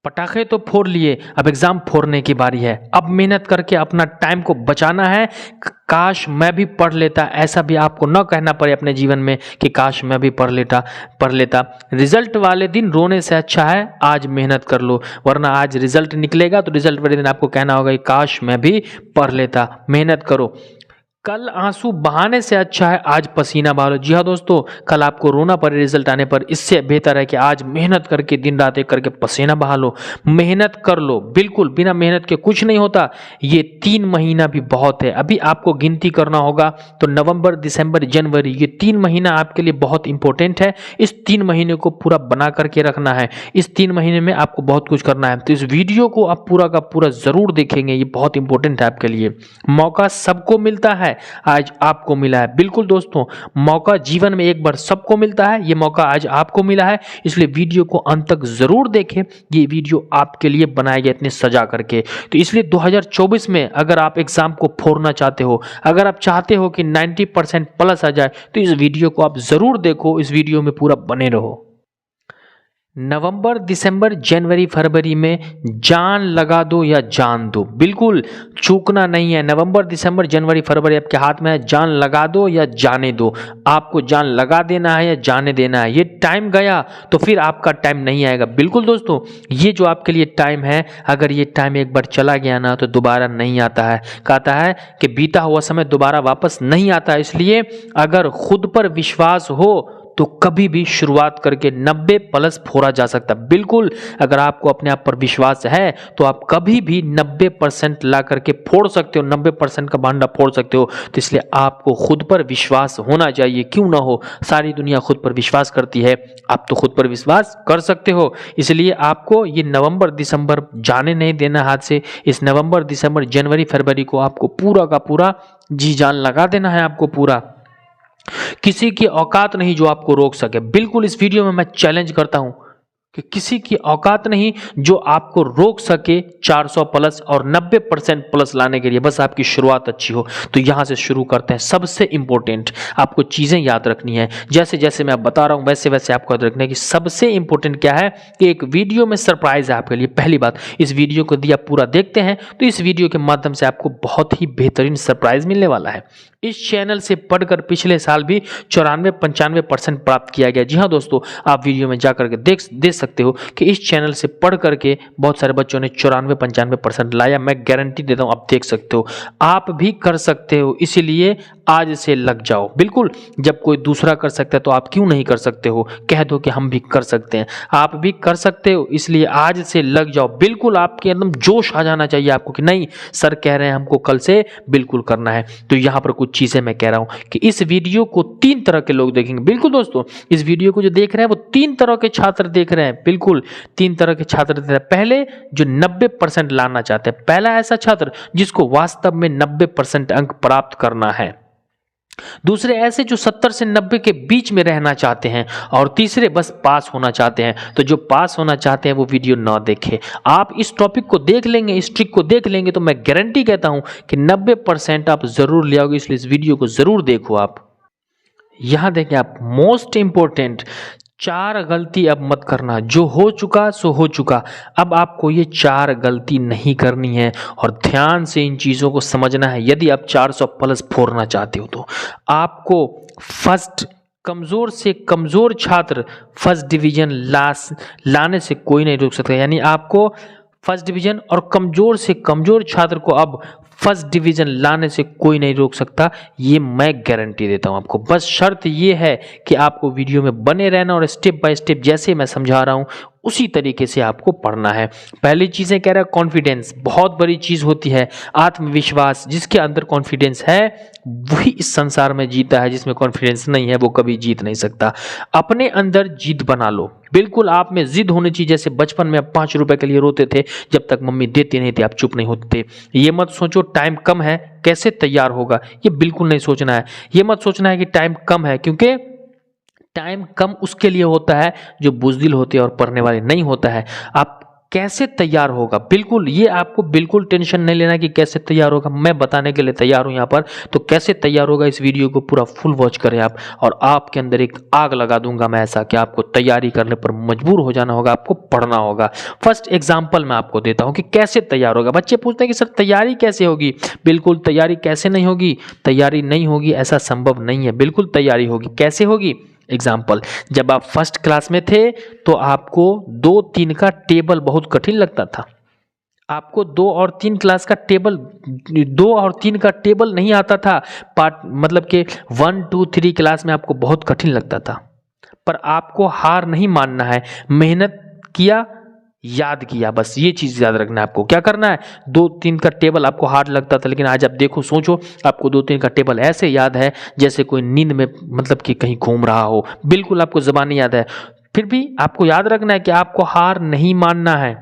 पटाखे तो फोड़ लिए, अब एग्जाम फोड़ने की बारी है। अब मेहनत करके अपना टाइम को बचाना है। काश मैं भी पढ़ लेता, ऐसा भी आपको न कहना पड़े अपने जीवन में कि काश मैं भी पढ़ लेता। रिजल्ट वाले दिन रोने से अच्छा है आज मेहनत कर लो, वरना आज रिजल्ट निकलेगा तो रिजल्ट वाले दिन आपको कहना होगा कि काश मैं भी पढ़ लेता। मेहनत करो, कल आंसू बहाने से अच्छा है आज पसीना बहा लो। जी हाँ दोस्तों, कल आपको रोना पड़े रिजल्ट आने पर, इससे बेहतर है कि आज मेहनत करके दिन रात एक करके पसीना बहा लो। मेहनत कर लो, बिल्कुल बिना मेहनत के कुछ नहीं होता। ये 3 महीना भी बहुत है। अभी आपको गिनती करना होगा तो नवंबर, दिसंबर, जनवरी, ये 3 महीना आपके लिए बहुत इंपॉर्टेंट है। इस 3 महीने को पूरा बना करके रखना है। इस 3 महीने में आपको बहुत कुछ करना है, तो इस वीडियो को आप पूरा का पूरा जरूर देखेंगे, ये बहुत इंपॉर्टेंट है आपके लिए। मौका सबको मिलता है, आज आपको मिला है। बिल्कुल दोस्तों, मौका जीवन में एक बार सबको मिलता है, ये मौका आज आपको मिला है, इसलिए वीडियो को अंत तक जरूर देखें। ये वीडियो आपके लिए बनाया गया इतने सजा करके, तो इसलिए 2024 में अगर आप एग्जाम को फोड़ना चाहते हो, अगर आप चाहते हो कि 90% प्लस आ जाए, तो इस वीडियो को आप जरूर देखो, इस वीडियो में पूरा बने रहो। नवंबर, दिसंबर, जनवरी, फरवरी में जान लगा दो या जान दो, बिल्कुल चूकना नहीं है। नवंबर, दिसंबर, जनवरी, फरवरी आपके हाथ में है, जान लगा दो या जाने दो। आपको जान लगा देना है या जाने देना है। ये टाइम गया तो फिर आपका टाइम नहीं आएगा। बिल्कुल दोस्तों, ये जो आपके लिए टाइम है, अगर ये टाइम एक बार चला गया ना तो दोबारा नहीं आता है। कहता है कि बीता हुआ समय दोबारा वापस नहीं आता। इसलिए अगर खुद पर विश्वास हो तो कभी भी शुरुआत करके 90 प्लस फोड़ा जा सकता है। बिल्कुल, अगर आपको अपने आप पर विश्वास है तो आप कभी भी 90% ला करके फोड़ सकते हो, 90% का भांडा फोड़ सकते हो। तो इसलिए आपको खुद पर विश्वास होना चाहिए, क्यों ना हो। सारी दुनिया खुद पर विश्वास करती है, आप तो खुद पर विश्वास कर सकते हो। इसलिए आपको ये नवंबर, दिसंबर जाने नहीं देना हाथ से। इस नवंबर, दिसंबर, जनवरी, फरवरी को आपको पूरा का पूरा जी जान लगा देना है। आपको पूरा, किसी की औकात नहीं जो आपको रोक सके। बिल्कुल, इस वीडियो में मैं चैलेंज करता हूं कि किसी की औकात नहीं जो आपको रोक सके 400 प्लस और 90% प्लस लाने के लिए। बस आपकी शुरुआत अच्छी हो। तो यहां से शुरू करते हैं। सबसे इंपॉर्टेंट आपको चीजें याद रखनी है, जैसे जैसे मैं बता रहा हूं वैसे वैसे आपको याद रखना है कि सबसे इंपॉर्टेंट क्या है कि एक वीडियो में सरप्राइज है आपके लिए। पहली बात, इस वीडियो को यदि आप पूरा देखते हैं तो इस वीडियो के माध्यम से आपको बहुत ही बेहतरीन सरप्राइज मिलने वाला है। इस चैनल से पढ़कर पिछले साल भी 94-95% प्राप्त किया गया। जी हाँ दोस्तों, आप वीडियो में जाकर के देख सकते हो कि इस चैनल से पढ़ करके बहुत सारे बच्चों ने 94-95% लाया। मैं गारंटी देता हूं, आप देख सकते हो, आप भी कर सकते हो। इसीलिए आज से लग जाओ। बिल्कुल, जब कोई दूसरा कर सकता है तो आप क्यों नहीं कर सकते हो। कह दो कि हम भी कर सकते हैं, आप भी कर सकते हो। इसलिए आज से लग जाओ। बिल्कुल आपके एकदम जोश आ जाना चाहिए आपको कि नहीं, सर कह रहे हैं हमको कल से बिल्कुल करना है। तो यहां पर कुछ चीजें मैं कह रहा हूं कि इस वीडियो को 3 तरह के लोग देखेंगे। बिल्कुल दोस्तों, इस वीडियो को जो देख रहे हैं वो 3 तरह के छात्र देख रहे हैं। बिल्कुल 3 तरह के छात्र देख रहे हैं। पहले जो 90% लाना चाहते हैं, पहला ऐसा छात्र जिसको वास्तव में 90% अंक प्राप्त करना है। दूसरे ऐसे जो 70 से 90 के बीच में रहना चाहते हैं, और तीसरे बस पास होना चाहते हैं। तो जो पास होना चाहते हैं वो वीडियो ना देखें। आप इस टॉपिक को देख लेंगे, इस ट्रिक को देख लेंगे तो मैं गारंटी कहता हूं कि 90% आप जरूर ले आओगे। इसलिए इस वीडियो को जरूर देखो। आप यहां देखें, आप मोस्ट इंपॉर्टेंट 4 गलती अब मत करना। जो हो चुका सो हो चुका, अब आपको ये 4 गलती नहीं करनी है और ध्यान से इन चीजों को समझना है। यदि आप 400 प्लस फोड़ना चाहते हो तो आपको फर्स्ट, कमजोर से कमजोर छात्र फर्स्ट डिवीजन लाने से कोई नहीं रोक सकता। यानी आपको फर्स्ट डिवीजन और कमजोर से कमजोर छात्र को अब फर्स्ट डिवीजन लाने से कोई नहीं रोक सकता। ये मैं गारंटी देता हूं आपको। बस शर्त ये है कि आपको वीडियो में बने रहना और स्टेप बाय स्टेप जैसे मैं समझा रहा हूं उसी तरीके से आपको पढ़ना है। पहली चीजें कह रहा है कॉन्फिडेंस, बहुत बड़ी चीज होती है। आत्मविश्वास, जिसके अंदर कॉन्फिडेंस है वही इस संसार में जीता है। जिसमें कॉन्फिडेंस नहीं है वो कभी जीत नहीं सकता। अपने अंदर जिद बना लो। बिल्कुल आप में जिद होनी चाहिए। जैसे बचपन में आप 5 रुपए के लिए रोते थे, जब तक मम्मी देती नहीं थी आप चुप नहीं होते थे। ये मत सोचो टाइम कम है कैसे तैयार होगा, ये बिल्कुल नहीं सोचना है। ये मत सोचना है कि टाइम कम है, क्योंकि टाइम कम उसके लिए होता है जो बुज़दिल होते हैं और पढ़ने वाले नहीं होता है। आप कैसे तैयार होगा, बिल्कुल ये आपको बिल्कुल टेंशन नहीं लेना कि कैसे तैयार होगा, मैं बताने के लिए तैयार हूं यहाँ पर। तो कैसे तैयार होगा इस वीडियो को पूरा फुल वॉच करें आप, और आपके अंदर एक आग लगा दूंगा मैं ऐसा कि आपको तैयारी करने पर मजबूर हो जाना होगा, आपको पढ़ना होगा। फर्स्ट एग्जाम्पल मैं आपको देता हूं कि कैसे तैयार होगा। बच्चे पूछते हैं कि सर तैयारी कैसे होगी, बिल्कुल तैयारी कैसे नहीं होगी, तैयारी नहीं होगी ऐसा संभव नहीं है, बिल्कुल तैयारी होगी। कैसे होगी, एग्जाम्पल, जब आप फर्स्ट क्लास में थे तो आपको 2-3 का टेबल बहुत कठिन लगता था। आपको 2 और 3 क्लास का टेबल, 2 और 3 का टेबल नहीं आता था। पार्ट मतलब कि 1, 2, 3 क्लास में आपको बहुत कठिन लगता था, पर आपको हार नहीं मानना है, मेहनत किया, याद किया, बस ये चीज याद रखना है आपको। क्या करना है, 2-3 का टेबल आपको हार्ड लगता था, लेकिन आज आप देखो, सोचो, आपको 2-3 का टेबल ऐसे याद है जैसे कोई नींद में मतलब कि कहीं घूम रहा हो, बिल्कुल आपको ज़बानी याद है। फिर भी आपको याद रखना है कि आपको हार नहीं मानना है,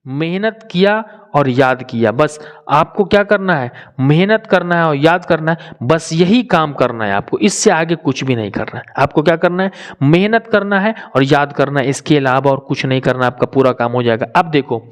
मेहनत किया और याद किया, बस आपको क्या करना है, मेहनत करना है और याद करना है, बस यही काम करना है आपको, इससे आगे कुछ भी नहीं करना है। आपको क्या करना है, मेहनत करना है और याद करना है, इसके अलावा और कुछ नहीं करना, आपका पूरा काम हो जाएगा। अब देखो,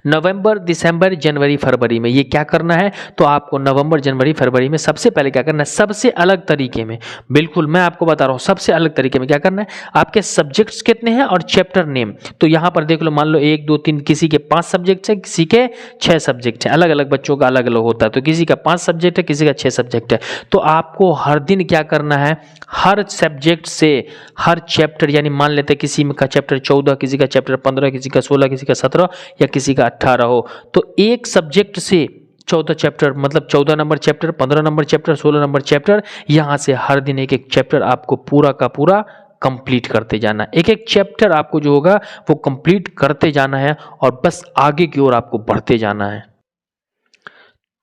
नवंबर, दिसंबर, जनवरी, फरवरी में ये क्या करना है, तो आपको नवंबर, जनवरी, फरवरी में सबसे पहले क्या करना है, सबसे अलग तरीके में, बिल्कुल मैं आपको बता रहा हूं, सबसे अलग तरीके में क्या करना है, आपके सब्जेक्ट्स कितने हैं और चैप्टर नेम। तो यहां पर देख लो, मान लो 1, 2, 3, किसी के 5 सब्जेक्ट है, किसी के 6 सब्जेक्ट है, अलग अलग बच्चों का अलग अलग होता है, तो किसी का 5 सब्जेक्ट है, किसी का 6 सब्जेक्ट है। तो आपको हर दिन क्या करना है, हर सब्जेक्ट से हर चैप्टर, यानी मान लेते किसी का चैप्टर 14, किसी का चैप्टर 15, किसी का 16, किसी का 17 या किसी का 18 हो, तो एक सब्जेक्ट से 14 चैप्टर, मतलब 14 number chapter, 15 number chapter, 16 number chapter, यहां से हर दिन एक एक चैप्टर आपको पूरा का पूरा कंप्लीट करते जाना। एक एक चैप्टर आपको जो होगा वो कंप्लीट करते जाना है और बस आगे की ओर आपको बढ़ते जाना है।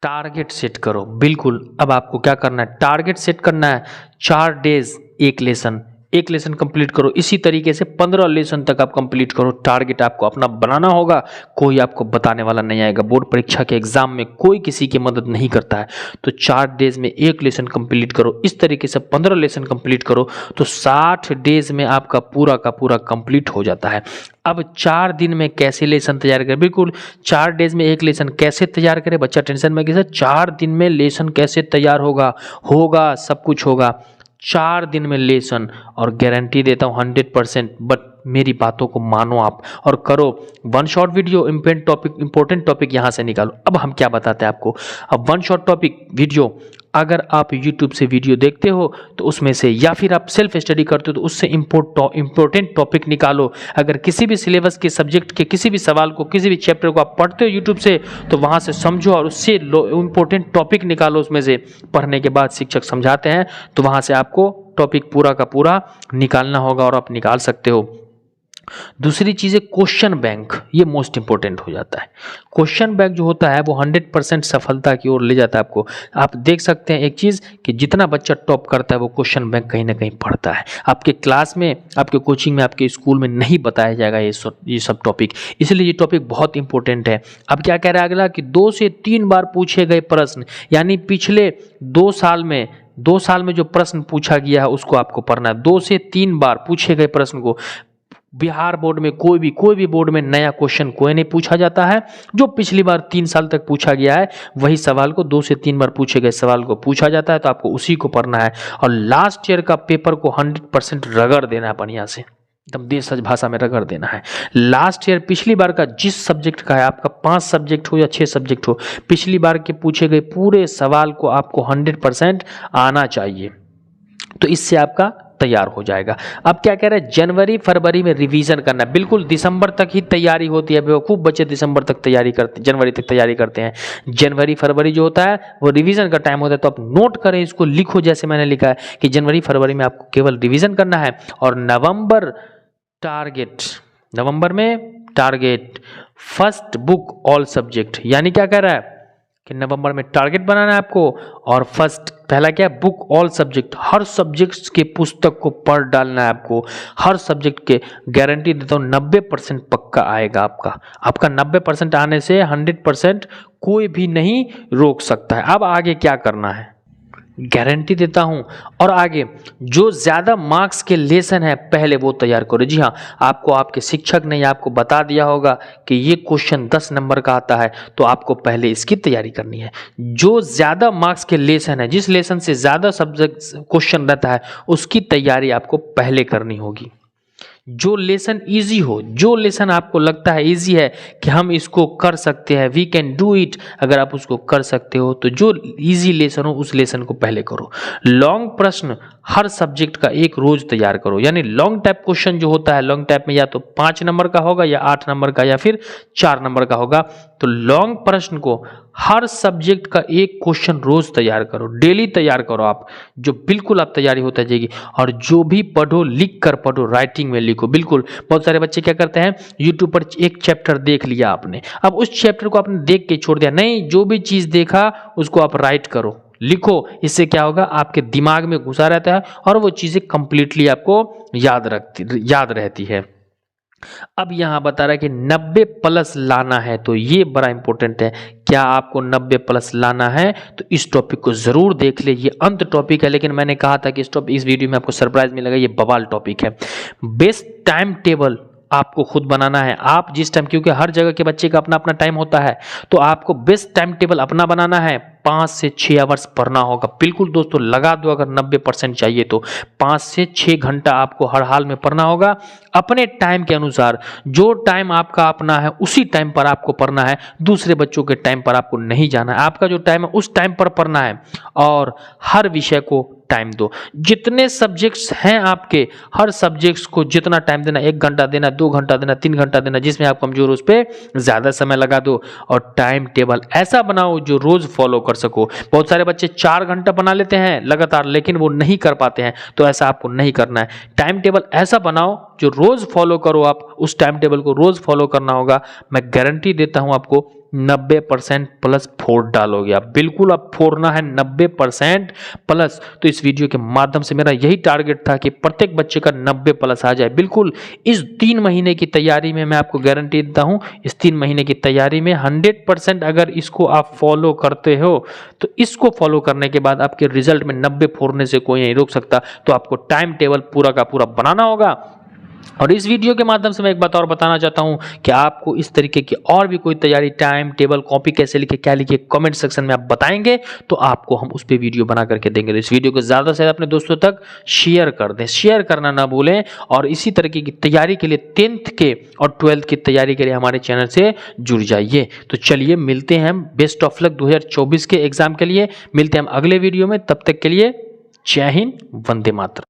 टारगेट सेट करो, बिल्कुल। अब आपको क्या करना है, टारगेट सेट करना है, 4 डेज एक लेसन कंप्लीट करो। इसी तरीके से 15 लेसन तक आप कंप्लीट करो। टारगेट आपको अपना बनाना होगा, कोई आपको बताने वाला नहीं आएगा। बोर्ड परीक्षा के एग्जाम में कोई किसी की मदद नहीं करता है। तो 4 डेज में एक लेसन कंप्लीट करो, इस तरीके से 15 लेसन कंप्लीट करो, तो 60 डेज में आपका पूरा का पूरा कंप्लीट हो जाता है। अब 4 दिन में कैसे लेसन तैयार करें, बिल्कुल 4 डेज में एक लेसन कैसे तैयार करें, बच्चा टेंशन में कैसे, 4 दिन में लेसन कैसे तैयार होगा सब कुछ होगा 4 दिन में लेसन, और गारंटी देता हूं 100%। बट मेरी बातों को मानो आप और करो। 1 शॉट वीडियो, इंपॉर्टेंट टॉपिक यहां से निकालो। अब हम क्या बताते हैं आपको, अब 1 शॉट टॉपिक वीडियो, अगर आप YouTube से वीडियो देखते हो तो उसमें से, या फिर आप सेल्फ स्टडी करते हो तो उससे इंपॉर्टेंट टॉपिक निकालो। अगर किसी भी सिलेबस के सब्जेक्ट के किसी भी सवाल को, किसी भी चैप्टर को आप पढ़ते हो YouTube से, तो वहां से समझो और उससे इंपॉर्टेंट टॉपिक निकालो। उसमें से पढ़ने के बाद शिक्षक समझाते हैं तो वहां से आपको टॉपिक पूरा का पूरा निकालना होगा और आप निकाल सकते हो। दूसरी चीज़ है क्वेश्चन बैंक, ये मोस्ट इंपॉर्टेंट हो जाता है। क्वेश्चन बैंक जो होता है वो 100% सफलता की ओर ले जाता है आपको। आप देख सकते हैं एक चीज़ कि जितना बच्चा टॉप करता है वो क्वेश्चन बैंक कहीं ना कहीं पढ़ता है। आपके क्लास में, आपके कोचिंग में, आपके स्कूल में नहीं बताया जाएगा ये सब टॉपिक, इसलिए ये टॉपिक बहुत इंपॉर्टेंट है। अब क्या कह रहा है अगला कि 2 से 3 बार पूछे गए प्रश्न, यानी पिछले 2 साल में जो प्रश्न पूछा गया है उसको आपको पढ़ना है। 2 से 3 बार पूछे गए प्रश्न को, बिहार बोर्ड में कोई भी बोर्ड में नया क्वेश्चन कोई नहीं पूछा जाता है। जो पिछली बार 3 साल तक पूछा गया है वही सवाल को 2 से 3 बार पूछे गए सवाल को पूछा जाता है, तो आपको उसी को पढ़ना है। और लास्ट ईयर का पेपर को 100% रगड़ देना है, बढ़िया से एकदम देशज भाषा में रगड़ देना है। लास्ट ईयर पिछली बार का जिस सब्जेक्ट का है, आपका 5 सब्जेक्ट हो या 6 सब्जेक्ट हो, पिछली बार के पूछे गए पूरे सवाल को आपको 100% आना चाहिए, तो इससे आपका तैयार हो जाएगा। अब क्या कह रहे हैं, जनवरी फरवरी में रिवीजन करना। बिल्कुल दिसंबर तक ही तैयारी होती है, बेवकूफ बच्चे दिसंबर तक तैयारी करते, जनवरी तक तैयारी करते हैं। जनवरी फरवरी जो होता है वो रिवीजन का टाइम होता है, तो आप नोट करें, इसको लिखो जैसे मैंने लिखा है कि जनवरी फरवरी में आपको केवल रिवीजन करना है। और नवंबर में target first book all subject, यानी क्या कह रहा है कि नवंबर में टारगेट बनाना है आपको, और फर्स्ट पहला क्या है, बुक ऑल सब्जेक्ट, हर सब्जेक्ट्स के पुस्तक को पढ़ डालना है आपको। हर सब्जेक्ट के गारंटी देता हूँ 90% पक्का आएगा आपका 90% आने से 100% कोई भी नहीं रोक सकता है। अब आगे क्या करना है, गारंटी देता हूं। और आगे जो ज़्यादा मार्क्स के लेसन है पहले वो तैयार करो। जी हाँ, आपको आपके शिक्षक ने आपको बता दिया होगा कि ये क्वेश्चन 10 नंबर का आता है, तो आपको पहले इसकी तैयारी करनी है। जो ज़्यादा मार्क्स के लेसन है, जिस लेसन से ज़्यादा सब्जेक्ट क्वेश्चन रहता है, उसकी तैयारी आपको पहले करनी होगी। जो लेसन इजी हो, जो लेसन आपको लगता है इजी है कि हम इसको कर सकते हैं, वी कैन डू इट, अगर आप उसको कर सकते हो तो जो इजी लेसन हो उस लेसन को पहले करो। लॉन्ग प्रश्न हर सब्जेक्ट का एक रोज तैयार करो। यानी लॉन्ग टाइप क्वेश्चन जो होता है, लॉन्ग टाइप में या तो 5 नंबर का होगा या 8 नंबर का या फिर 4 नंबर का होगा। तो लॉन्ग प्रश्न को हर सब्जेक्ट का एक क्वेश्चन रोज तैयार करो, डेली तैयार करो आप, जो बिल्कुल आप तैयारी होता जाएगी। और जो भी पढ़ो लिख कर पढ़ो, राइटिंग में लिखो। बिल्कुल बहुत सारे बच्चे क्या करते हैं, यूट्यूब पर एक चैप्टर देख लिया आपने, अब उस चैप्टर को आपने देख के छोड़ दिया, नहीं, जो भी चीज देखा उसको आप राइट करो, लिखो। इससे क्या होगा, आपके दिमाग में घुसा रहता है और वो चीजें कंप्लीटली आपको याद रहती है। अब यहां बता रहा है कि 90 प्लस लाना है, तो ये बड़ा इंपॉर्टेंट है। क्या आपको 90 प्लस लाना है? तो इस टॉपिक को जरूर देख ले, ये अंत टॉपिक है, लेकिन मैंने कहा था कि इस वीडियो में आपको सरप्राइज मिलेगा, ये बवाल टॉपिक है। बेस्ट टाइम टेबल आपको खुद बनाना है। आप जिस टाइम, क्योंकि हर जगह के बच्चे का अपना अपना टाइम होता है, तो आपको बेस्ट टाइम टेबल अपना बनाना है। 5 से 6 आवर्स पढ़ना होगा। बिल्कुल दोस्तों, लगा दो, अगर 90% चाहिए तो 5 से 6 घंटा आपको हर हाल में पढ़ना होगा, अपने टाइम के अनुसार। जो टाइम आपका अपना है उसी टाइम पर आपको पढ़ना है, दूसरे बच्चों के टाइम पर आपको नहीं जाना है। आपका जो टाइम है उस टाइम पर पढ़ना है, और हर विषय को टाइम दो। जितने सब्जेक्ट्स हैं आपके, हर सब्जेक्ट्स को जितना टाइम देना, 1 घंटा देना, 2 घंटा देना, 3 घंटा देना, जिसमें आप कमजोर, उस पर ज्यादा समय लगा दो। और टाइम टेबल ऐसा बनाओ जो रोज फॉलो कर सको। बहुत सारे बच्चे 4 घंटा बना लेते हैं लगातार, लेकिन वो नहीं कर पाते हैं, तो ऐसा आपको नहीं करना है। टाइम टेबल ऐसा बनाओ जो रोज फॉलो करो, आप उस टाइम टेबल को रोज फॉलो करना होगा। मैं गारंटी देता हूं आपको 90% प्लस फोड़ डालोगे आप। बिल्कुल आप फोड़ना है 90% प्लस। तो इस वीडियो के माध्यम से मेरा यही टारगेट था कि प्रत्येक बच्चे का 90 प्लस आ जाए। बिल्कुल इस 3 महीने की तैयारी में मैं आपको गारंटी देता हूं, इस 3 महीने की तैयारी में 100% अगर इसको आप फॉलो करते हो, तो इसको फॉलो करने के बाद आपके रिजल्ट में 90 फोड़ने से कोई नहीं रोक सकता। तो आपको टाइम टेबल पूरा का पूरा बनाना होगा। और इस वीडियो के माध्यम से मैं एक बात और बताना चाहता हूं कि आपको इस तरीके की और भी कोई तैयारी, टाइम टेबल, कॉपी कैसे लिखे, क्या लिखे, कमेंट सेक्शन में आप बताएंगे तो आपको हम उस पर वीडियो बना करके देंगे। तो इस वीडियो को ज्यादा से ज्यादा अपने दोस्तों तक शेयर कर दें, शेयर करना ना भूलें। और इसी तरीके की तैयारी के लिए 10th के और 12th की तैयारी के लिए हमारे चैनल से जुड़ जाइए। तो चलिए मिलते हैं हम, बेस्ट ऑफ लक 2024 के एग्जाम के लिए। मिलते हैं हम अगले वीडियो में, तब तक के लिए जय हिंद, वंदे मातरम।